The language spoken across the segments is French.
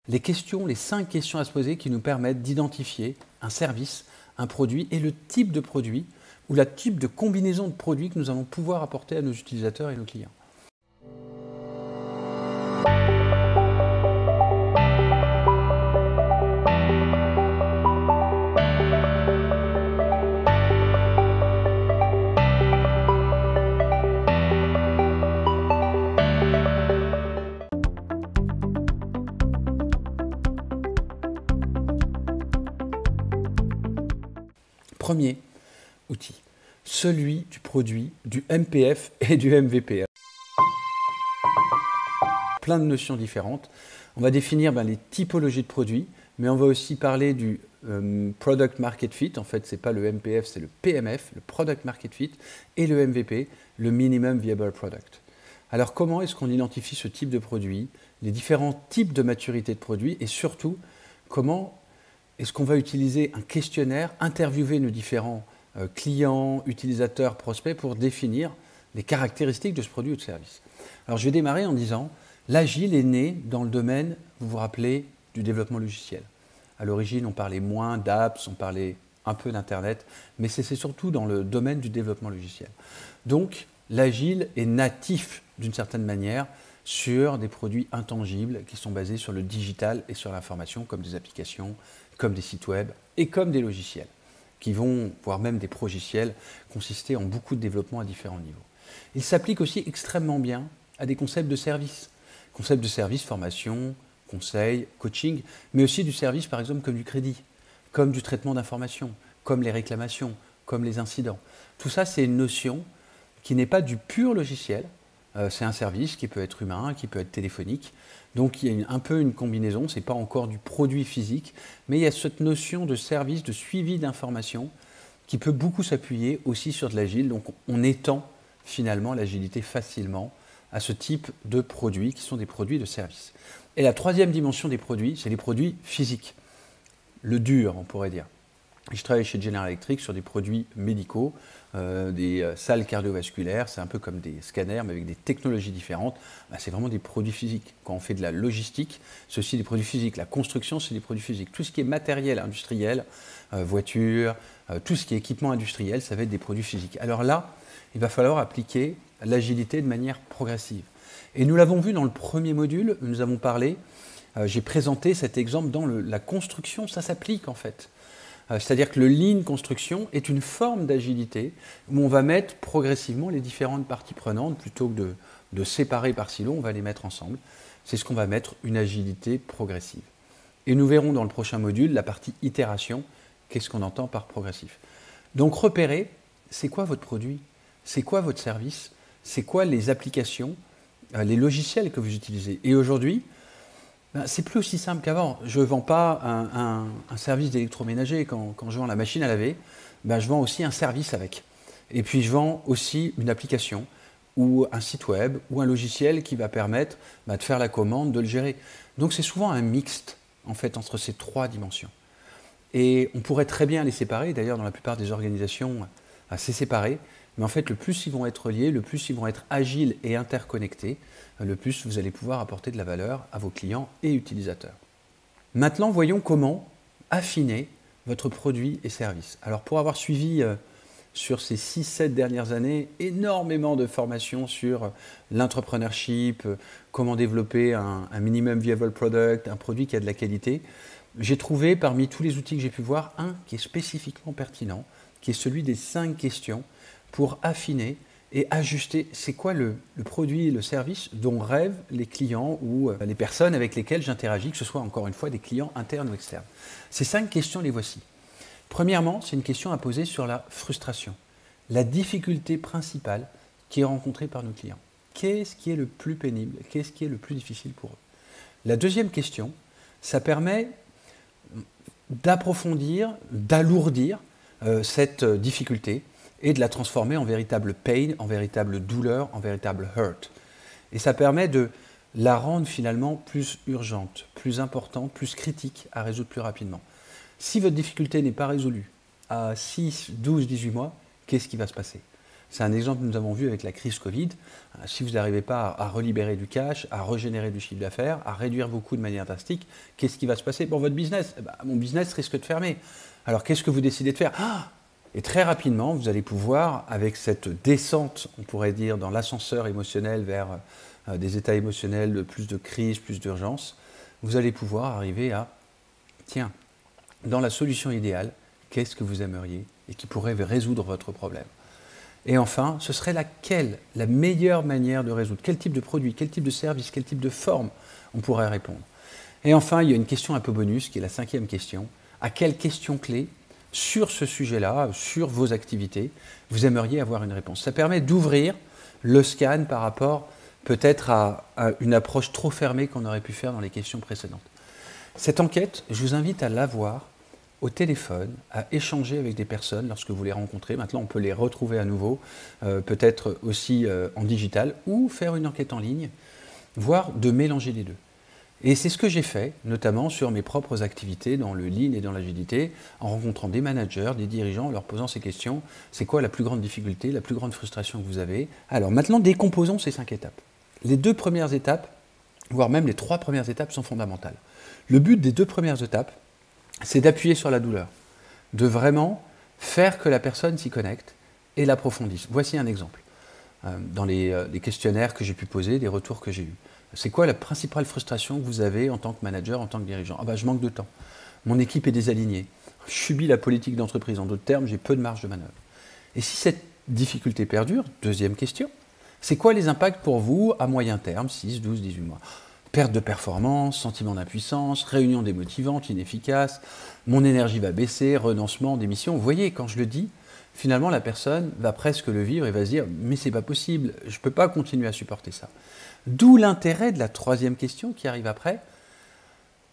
Les questions, les 5 questions à se poser qui nous permettent d'identifier un service, un produit et le type de produit ou la type de combinaison de produits que nous allons pouvoir apporter à nos utilisateurs et nos clients. Premier outil, celui du produit, du MPF et du MVP. Plein de notions différentes. On va définir les typologies de produits, mais on va aussi parler du Product Market Fit. En fait, ce n'est pas le MPF, c'est le PMF, le Product Market Fit, et le MVP, le Minimum Viable Product. Alors, comment est-ce qu'on identifie ce type de produit, les différents types de maturité de produits, et surtout, comment est-ce qu'on va utiliser un questionnaire, interviewer nos différents clients, utilisateurs, prospects pour définir les caractéristiques de ce produit ou de service. Alors, je vais démarrer en disant, l'agile est né dans le domaine, vous vous rappelez, du développement logiciel. À l'origine, on parlait moins d'apps, on parlait un peu d'Internet, mais c'est surtout dans le domaine du développement logiciel. Donc, l'agile est natif d'une certaine manière sur des produits intangibles qui sont basés sur le digital et sur l'information, comme des applications, comme des sites web et comme des logiciels, qui vont, voire même des progiciels, consister en beaucoup de développement à différents niveaux. Il s'applique aussi extrêmement bien à des concepts de service. Concepts de service, formation, conseil, coaching, mais aussi du service, par exemple, comme du crédit, comme du traitement d'informations, comme les réclamations, comme les incidents. Tout ça, c'est une notion qui n'est pas du pur logiciel. C'est un service qui peut être humain, qui peut être téléphonique. Donc, il y a un peu une combinaison. Ce n'est pas encore du produit physique, mais il y a cette notion de service, de suivi d'informations qui peut beaucoup s'appuyer aussi sur de l'agile. Donc, on étend finalement l'agilité facilement à ce type de produits qui sont des produits de service. Et la troisième dimension des produits, c'est les produits physiques. Le dur, on pourrait dire. Je travaille chez General Electric sur des produits médicaux, des salles cardiovasculaires, c'est un peu comme des scanners, mais avec des technologies différentes. C'est vraiment des produits physiques. Quand on fait de la logistique, c'est aussi des produits physiques. La construction, c'est des produits physiques. Tout ce qui est matériel industriel, voitures, tout ce qui est équipement industriel, ça va être des produits physiques. Alors là, il va falloir appliquer l'agilité de manière progressive. Et nous l'avons vu dans le premier module, nous avons parlé, j'ai présenté cet exemple dans la construction, ça s'applique en fait. C'est-à-dire que le Lean Construction est une forme d'agilité où on va mettre progressivement les différentes parties prenantes, plutôt que de séparer par silo, on va les mettre ensemble. C'est ce qu'on va mettre, une agilité progressive. Et nous verrons dans le prochain module la partie itération, qu'est-ce qu'on entend par progressif. Donc repérer, c'est quoi votre produit? C'est quoi votre service? C'est quoi les applications, les logiciels que vous utilisez? Et aujourd'hui, c'est plus aussi simple qu'avant. Je ne vends pas un service d'électroménager. Quand je vends la machine à laver, je vends aussi un service avec. Et puis je vends aussi une application ou un site web ou un logiciel qui va permettre de faire la commande, de le gérer. Donc c'est souvent un mixte en fait, entre ces trois dimensions. Et on pourrait très bien les séparer. D'ailleurs, dans la plupart des organisations, c'est séparé. Mais en fait, le plus ils vont être liés, le plus ils vont être agiles et interconnectés, le plus vous allez pouvoir apporter de la valeur à vos clients et utilisateurs. Maintenant, voyons comment affiner votre produit et service. Alors, pour avoir suivi sur ces 6-7 dernières années énormément de formations sur l'entrepreneurship, comment développer un minimum viable product, un produit qui a de la qualité, j'ai trouvé parmi tous les outils que j'ai pu voir un qui est spécifiquement pertinent, qui est celui des 5 questions pour affiner et ajuster c'est quoi le produit et le service dont rêvent les clients ou les personnes avec lesquelles j'interagis, que ce soit encore une fois des clients internes ou externes. Ces 5 questions, les voici. Premièrement, c'est une question à poser sur la frustration, la difficulté principale qui est rencontrée par nos clients. Qu'est-ce qui est le plus pénible? Qu'est-ce qui est le plus difficile pour eux? La deuxième question, ça permet d'approfondir, d'alourdir cette difficulté et de la transformer en véritable pain, en véritable douleur, en véritable hurt. Et ça permet de la rendre finalement plus urgente, plus importante, plus critique à résoudre plus rapidement. Si votre difficulté n'est pas résolue à 6, 12, 18 mois, qu'est-ce qui va se passer? C'est un exemple que nous avons vu avec la crise Covid. Si vous n'arrivez pas à relibérer du cash, à régénérer du chiffre d'affaires, à réduire vos coûts de manière drastique, qu'est-ce qui va se passer pour votre business? Mon business risque de fermer. Alors qu'est-ce que vous décidez de faire? Et très rapidement, vous allez pouvoir, avec cette descente, on pourrait dire, dans l'ascenseur émotionnel vers des états émotionnels de plus de crise, plus d'urgence, vous allez pouvoir arriver à, tiens, dans la solution idéale, qu'est-ce que vous aimeriez et qui pourrait résoudre votre problème? Et enfin, ce serait la meilleure manière de résoudre? Quel type de produit, quel type de service, quel type de forme on pourrait répondre? Et enfin, il y a une question un peu bonus, qui est la 5e question. À quelle question clé sur ce sujet-là, sur vos activités, vous aimeriez avoir une réponse? Ça permet d'ouvrir le scan par rapport peut-être à une approche trop fermée qu'on aurait pu faire dans les questions précédentes. Cette enquête, je vous invite à l'avoir au téléphone, à échanger avec des personnes lorsque vous les rencontrez. Maintenant, on peut les retrouver à nouveau, peut-être aussi en digital, ou faire une enquête en ligne, voire de mélanger les deux. Et c'est ce que j'ai fait, notamment sur mes propres activités dans le lean et dans l'agilité, en rencontrant des managers, des dirigeants, en leur posant ces questions. C'est quoi la plus grande difficulté, la plus grande frustration que vous avez? Alors maintenant, décomposons ces 5 étapes. Les 2 premières étapes, voire même les 3 premières étapes sont fondamentales. Le but des 2 premières étapes, c'est d'appuyer sur la douleur, de vraiment faire que la personne s'y connecte et l'approfondisse. Voici un exemple. Dans les questionnaires que j'ai pu poser, des retours que j'ai eus. C'est quoi la principale frustration que vous avez en tant que manager, en tant que dirigeant? Je manque de temps. Mon équipe est désalignée. Je subis la politique d'entreprise. En d'autres termes, j'ai peu de marge de manœuvre. Et si cette difficulté perdure, 2e question, c'est quoi les impacts pour vous à moyen terme, 6, 12, 18 mois? Perte de performance, sentiment d'impuissance, réunion démotivante, inefficace, mon énergie va baisser, renoncement, démission. Vous voyez, quand je le dis, finalement, la personne va presque le vivre et va se dire « mais c'est pas possible, je ne peux pas continuer à supporter ça ». D'où l'intérêt de la 3e question qui arrive après.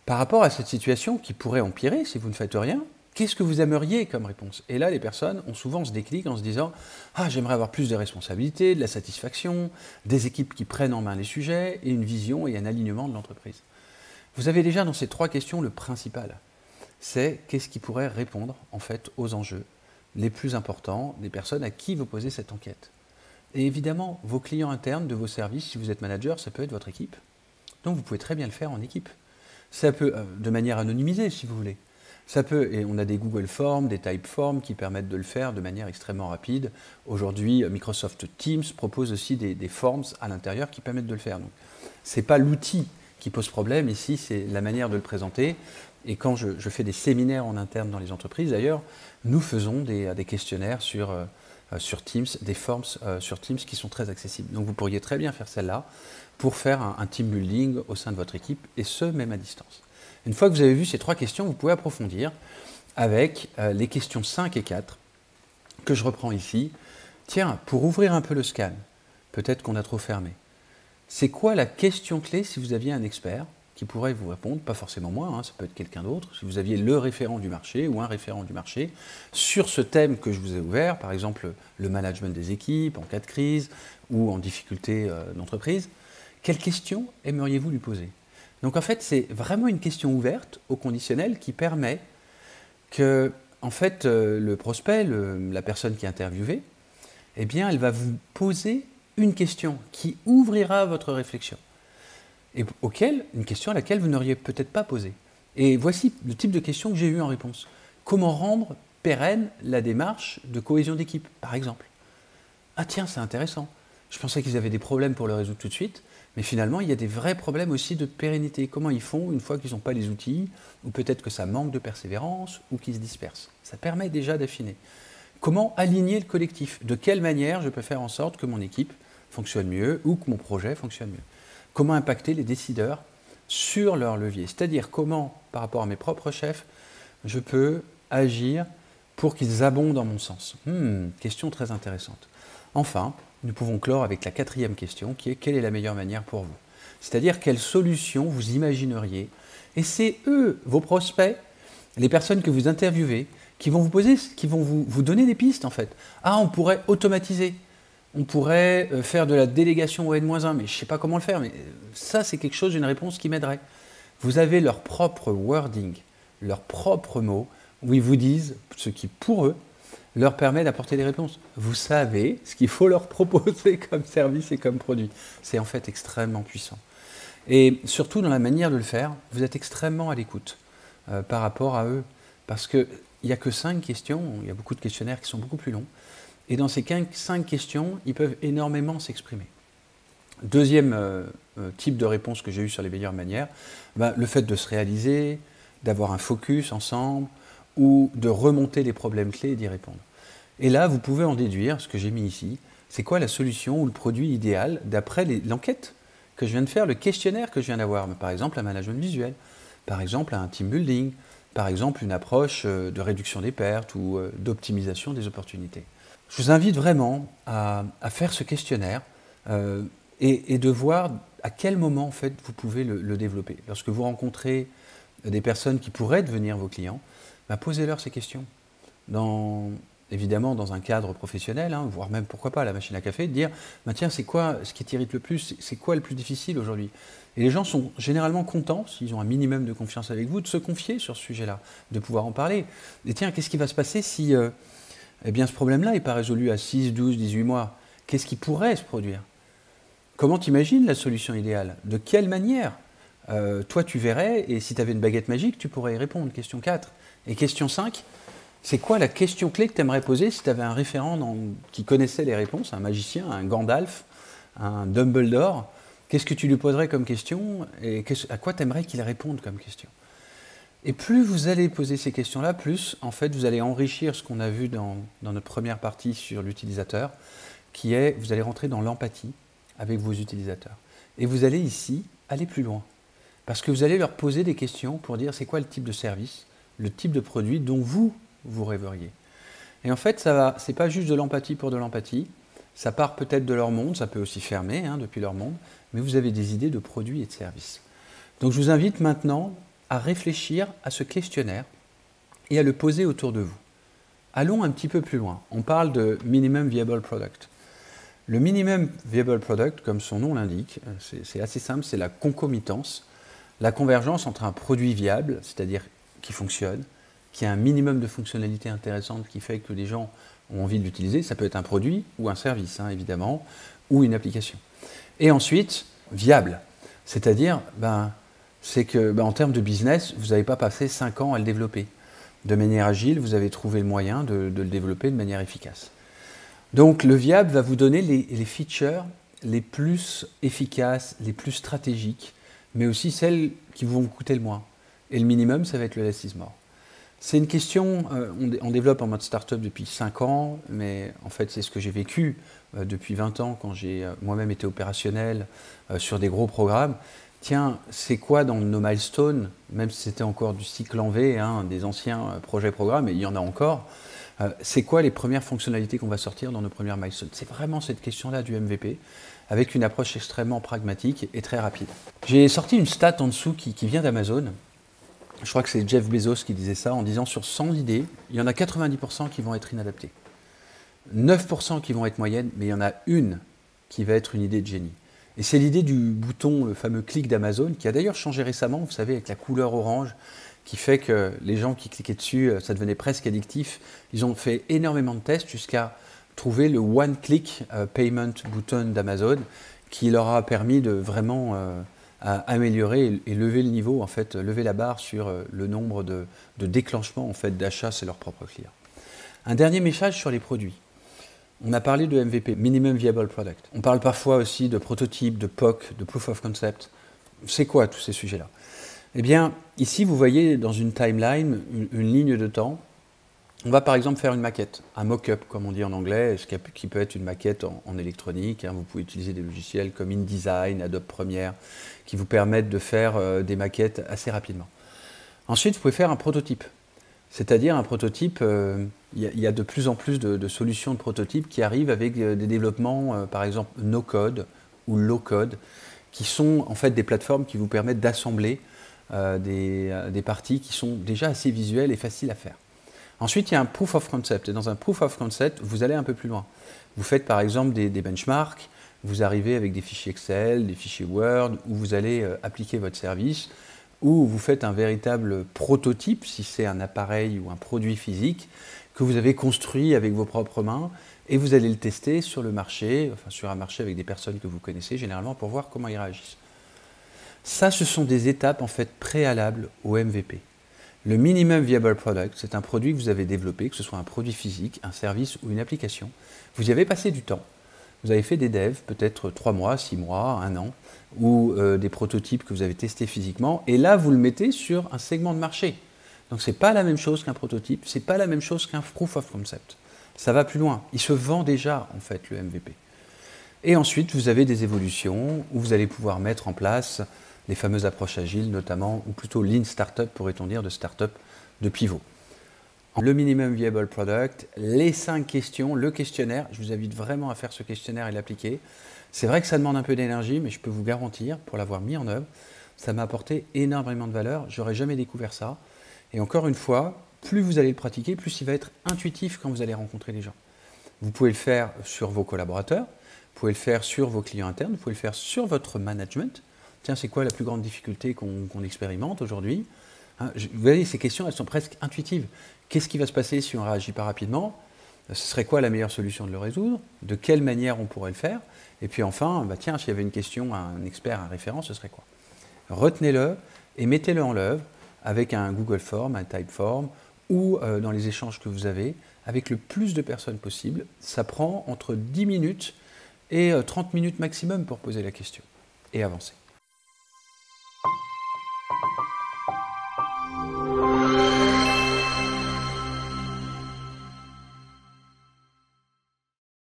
Par rapport à cette situation qui pourrait empirer si vous ne faites rien, qu'est-ce que vous aimeriez comme réponse? Et là, les personnes ont souvent ce déclic en se disant « ah, j'aimerais avoir plus de responsabilités, de la satisfaction, des équipes qui prennent en main les sujets et une vision et un alignement de l'entreprise ». Vous avez déjà dans ces 3 questions le principal. C'est qu'est-ce qui pourrait répondre en fait aux enjeux les plus importants des personnes à qui vous posez cette enquête. Et évidemment, vos clients internes de vos services, si vous êtes manager, ça peut être votre équipe. Donc vous pouvez très bien le faire en équipe. Ça peut, de manière anonymisée si vous voulez. Ça peut, et on a des Google Forms, des Typeforms qui permettent de le faire de manière extrêmement rapide. Aujourd'hui, Microsoft Teams propose aussi des forms à l'intérieur qui permettent de le faire. Donc, ce n'est pas l'outil qui pose problème ici, c'est la manière de le présenter. Et quand je fais des séminaires en interne dans les entreprises, d'ailleurs, nous faisons des questionnaires sur Teams, des forms sur Teams qui sont très accessibles. Donc vous pourriez très bien faire celle-là pour faire un team building au sein de votre équipe, et ce, même à distance. Une fois que vous avez vu ces 3 questions, vous pouvez approfondir avec les questions 5 et 4 que je reprends ici. Tiens, pour ouvrir un peu le scan, peut-être qu'on a trop fermé. C'est quoi la question clé si vous aviez un expert qui pourrait vous répondre, pas forcément moi, hein, ça peut être quelqu'un d'autre, si vous aviez le référent du marché ou un référent du marché sur ce thème que je vous ai ouvert, par exemple le management des équipes en cas de crise ou en difficulté d'entreprise, quelle question aimeriez-vous lui poser? Donc en fait, c'est vraiment une question ouverte au conditionnel qui permet que en fait, le prospect, la personne qui est interviewée, eh bien, elle va vous poser une question qui ouvrira votre réflexion. Et une question à laquelle vous n'auriez peut-être pas posé. Et voici le type de question que j'ai eu en réponse. Comment rendre pérenne la démarche de cohésion d'équipe, par exemple? Ah tiens, c'est intéressant. Je pensais qu'ils avaient des problèmes pour le résoudre tout de suite, mais finalement, il y a des vrais problèmes aussi de pérennité. Comment ils font une fois qu'ils n'ont pas les outils, ou peut-être que ça manque de persévérance, ou qu'ils se dispersent. Ça permet déjà d'affiner. Comment aligner le collectif? De quelle manière je peux faire en sorte que mon équipe fonctionne mieux, ou que mon projet fonctionne mieux? Comment impacter les décideurs sur leur levier? C'est-à-dire comment, par rapport à mes propres chefs, je peux agir pour qu'ils abondent dans mon sens. Question très intéressante. Enfin, nous pouvons clore avec la 4e question qui est quelle est la meilleure manière pour vous? C'est-à-dire quelle solution vous imagineriez? Et c'est eux, vos prospects, les personnes que vous interviewez, qui vont vous poser, qui vont vous donner des pistes en fait. Ah, on pourrait automatiser. On pourrait faire de la délégation au N-1, mais je ne sais pas comment le faire, mais ça c'est quelque chose, une réponse qui m'aiderait. Vous avez leur propre wording, leurs propres mots, où ils vous disent ce qui pour eux leur permet d'apporter des réponses. Vous savez ce qu'il faut leur proposer comme service et comme produit. C'est en fait extrêmement puissant. Et surtout dans la manière de le faire, vous êtes extrêmement à l'écoute par rapport à eux. Parce qu'il n'y a que 5 questions, il y a beaucoup de questionnaires qui sont beaucoup plus longs. Et dans ces 5 questions, ils peuvent énormément s'exprimer. Deuxième type de réponse que j'ai eu sur les meilleures manières, le fait de se réaliser, d'avoir un focus ensemble, ou de remonter les problèmes clés et d'y répondre. Et là, vous pouvez en déduire, ce que j'ai mis ici, c'est quoi la solution ou le produit idéal d'après l'enquête que je viens de faire, le questionnaire que je viens d'avoir. Par exemple, un management visuel, par exemple, un team building, par exemple, une approche de réduction des pertes ou d'optimisation des opportunités. Je vous invite vraiment à faire ce questionnaire et de voir à quel moment en fait, vous pouvez le développer. Lorsque vous rencontrez des personnes qui pourraient devenir vos clients, posez-leur ces questions. Évidemment, dans un cadre professionnel, voire même, pourquoi pas, à la machine à café, de dire tiens, c'est quoi ce qui t'irrite le plus, c'est quoi le plus difficile aujourd'hui? Et les gens sont généralement contents, s'ils ont un minimum de confiance avec vous, de se confier sur ce sujet-là, de pouvoir en parler. Et tiens, qu'est-ce qui va se passer si ce problème-là n'est pas résolu à 6, 12, 18 mois? Qu'est-ce qui pourrait se produire? Comment tu imagines la solution idéale? De quelle manière toi, tu verrais, et si tu avais une baguette magique, tu pourrais y répondre. Question 4. Et question 5, c'est quoi la question clé que tu aimerais poser si tu avais un référent qui connaissait les réponses, un magicien, un Gandalf, un Dumbledore? Qu'est-ce que tu lui poserais comme question et à quoi tu aimerais qu'il réponde comme question? Et plus vous allez poser ces questions-là, plus en fait vous allez enrichir ce qu'on a vu dans notre première partie sur l'utilisateur, qui est vous allez rentrer dans l'empathie avec vos utilisateurs. Et vous allez ici aller plus loin. Parce que vous allez leur poser des questions pour dire c'est quoi le type de service, le type de produit dont vous rêveriez. Et en fait, c'est pas juste de l'empathie pour de l'empathie, ça part peut-être de leur monde, ça peut aussi fermer depuis leur monde, mais vous avez des idées de produits et de services. Donc je vous invite maintenant à réfléchir à ce questionnaire et à le poser autour de vous. Allons un petit peu plus loin. On parle de Minimum Viable Product. Le Minimum Viable Product, comme son nom l'indique, c'est assez simple, c'est la concomitance, la convergence entre un produit viable, c'est-à-dire qui fonctionne, qui a un minimum de fonctionnalités intéressantes qui fait que les gens ont envie de l'utiliser. Ça peut être un produit ou un service, évidemment, ou une application. Et ensuite, viable, c'est-à-dire, c'est que en termes de business, vous n'avez pas passé 5 ans à le développer. De manière agile, vous avez trouvé le moyen de le développer de manière efficace. Donc le viable va vous donner les features les plus efficaces, les plus stratégiques, mais aussi celles qui vont vous coûter le moins. Et le minimum, ça va être le less is more. C'est une question, on développe en mode startup depuis 5 ans, mais en fait c'est ce que j'ai vécu depuis 20 ans quand j'ai moi-même été opérationnel sur des gros programmes. Tiens, c'est quoi dans nos milestones, même si c'était encore du cycle en V, des anciens projets programmes, et il y en a encore, c'est quoi les premières fonctionnalités qu'on va sortir dans nos premières milestones? C'est vraiment cette question-là du MVP, avec une approche extrêmement pragmatique et très rapide. J'ai sorti une stat en dessous qui vient d'Amazon. Je crois que c'est Jeff Bezos qui disait ça, en disant sur 100 idées, il y en a 90% qui vont être inadaptées. 9% qui vont être moyennes, mais il y en a une qui va être une idée de génie. Et c'est l'idée du bouton, le fameux clic d'Amazon, qui a d'ailleurs changé récemment, vous savez, avec la couleur orange, qui fait que les gens qui cliquaient dessus, ça devenait presque addictif. Ils ont fait énormément de tests jusqu'à trouver le one-click payment button d'Amazon, qui leur a permis de vraiment améliorer et lever le niveau, en fait, lever la barre sur le nombre de déclenchements en fait, d'achats chez leurs propres clients. Un dernier message sur les produits. On a parlé de MVP, Minimum Viable Product. On parle parfois aussi de prototype, de POC, de Proof of Concept. C'est quoi tous ces sujets-là? Eh bien, ici, vous voyez dans une timeline, une ligne de temps. On va par exemple faire une maquette, un mock-up, comme on dit en anglais, qui peut être une maquette en électronique. Vous pouvez utiliser des logiciels comme InDesign, Adobe Premiere, qui vous permettent de faire des maquettes assez rapidement. Ensuite, vous pouvez faire un prototype. C'est-à-dire un prototype, il y a de plus en plus de solutions de prototypes qui arrivent avec des développements, par exemple no-code ou low-code, qui sont en fait des plateformes qui vous permettent d'assembler des parties qui sont déjà assez visuelles et faciles à faire. Ensuite, il y a un proof of concept. Et dans un proof of concept, vous allez un peu plus loin. Vous faites par exemple des benchmarks, vous arrivez avec des fichiers Excel, des fichiers Word, où vous allez appliquer votre service, ou vous faites un véritable prototype, si c'est un appareil ou un produit physique, que vous avez construit avec vos propres mains et vous allez le tester sur le marché, enfin sur un marché avec des personnes que vous connaissez généralement pour voir comment ils réagissent. Ça, ce sont des étapes en fait préalables au MVP. Le Minimum Viable Product, c'est un produit que vous avez développé, que ce soit un produit physique, un service ou une application. Vous y avez passé du temps. Vous avez fait des devs, peut-être 3 mois, 6 mois, 1 an, ou des prototypes que vous avez testés physiquement, et là, vous le mettez sur un segment de marché. Donc, ce n'est pas la même chose qu'un prototype, ce n'est pas la même chose qu'un proof of concept. Ça va plus loin. Il se vend déjà, en fait, le MVP. Et ensuite, vous avez des évolutions où vous allez pouvoir mettre en place les fameuses approches agiles, notamment, ou plutôt Lean Startup, pourrait-on dire, de startup de pivot. Le Minimum Viable Product, les 5 questions, le questionnaire. Je vous invite vraiment à faire ce questionnaire et l'appliquer. C'est vrai que ça demande un peu d'énergie, mais je peux vous garantir, pour l'avoir mis en œuvre, ça m'a apporté énormément de valeur. Je n'aurais jamais découvert ça. Et encore une fois, plus vous allez le pratiquer, plus il va être intuitif quand vous allez rencontrer les gens. Vous pouvez le faire sur vos collaborateurs, vous pouvez le faire sur vos clients internes, vous pouvez le faire sur votre management. Tiens, c'est quoi la plus grande difficulté qu'on expérimente aujourd'hui? Vous voyez, ces questions, elles sont presque intuitives. Qu'est-ce qui va se passer si on ne réagit pas rapidement? Ce serait quoi la meilleure solution de le résoudre? De quelle manière on pourrait le faire? Et puis enfin, tiens, s'il y avait une question à un expert, un référent, ce serait quoi? Retenez-le et mettez-le en œuvre avec un Google Form, un Typeform ou dans les échanges que vous avez avec le plus de personnes possible. Ça prend entre 10 minutes et 30 minutes maximum pour poser la question et avancer.